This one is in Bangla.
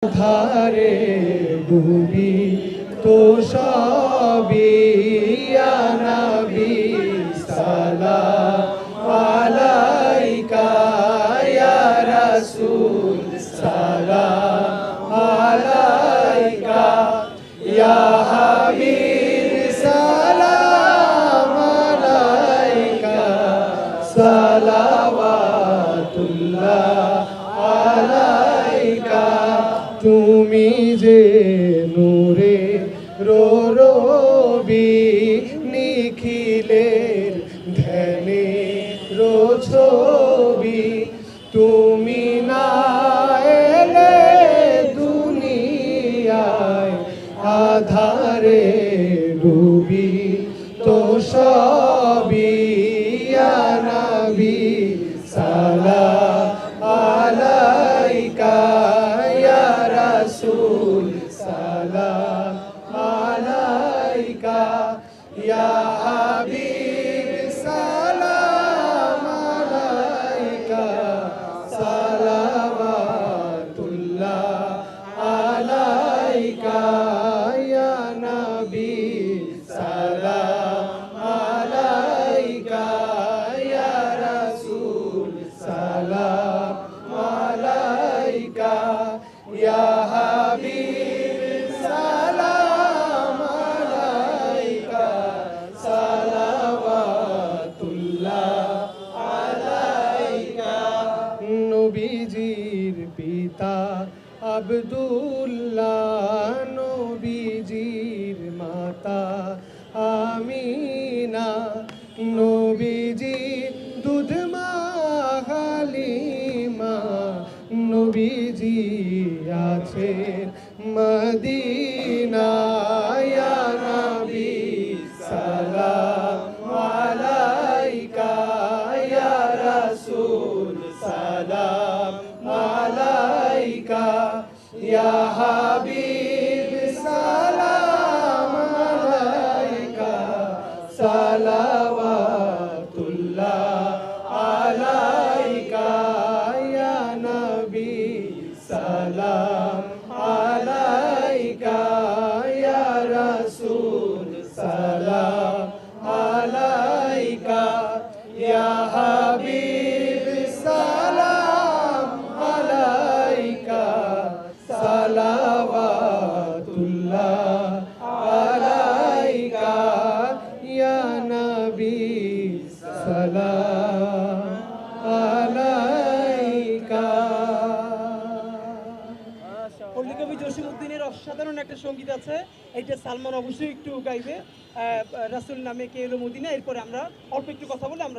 ধারে ডুবি তো সবই ইয়া নবী সালাম আলাইকা ইয়া রাসূল সালাম আলাইকা ইয়া হাবিব সালাম আলাইকা সালাওয়াতুল্লাহ আলাইকা। তুমি যে নূরে রবি নিখিলের ধ্যানে ছবি, তুমি না এলে দুনিয়ায় আধারে ডুবি তো সবই ইয়া নবী সালাম আলাইকা ইয়া রাসূল সালাম আলাইকা ইয়া হাবিব সালাম আলাইকা সালাওয়াতুল্লাহ আলাইকা ইয়া নবী সালাম আলাইকা ইয়া রাসূল সালাম আলাইকা ইয়া হাবিব সালাম আলাইকা সালাওয়াতুল্লাহ আলাইকা। নবীজির পিতা আব্দুল্লাহ, নবীজির মাতা আমিনা, নবীজির দুধ মা হালিমা, নবীজি আছেন মদিনায় ইয়া নবী সালাম আলাইকা ইয়া রাসূল সালাম আলাইকা ইয়া হাবিব সালাম আলাইকা সালাওয়াতুল্লাহ আলাইকা ইয়া নবী সালাম আলাইকা ইয়া রাসূল সালাম আলাইকা ইয়া হাবিব সালাম আলাইকা সালাওয়াতুল্লাহ আলাইকা ইয়া নবী সালাম আলাইকা। পল্লী কবি জসিমউদ্দিনের অসাধারণ একটা সঙ্গীত আছে, এইটা সালমান অবশ্যই একটু গাইবে। রাসূল নামে কে এলো মদিনা। এরপরে আমরা অল্প একটু কথা বলে আমরা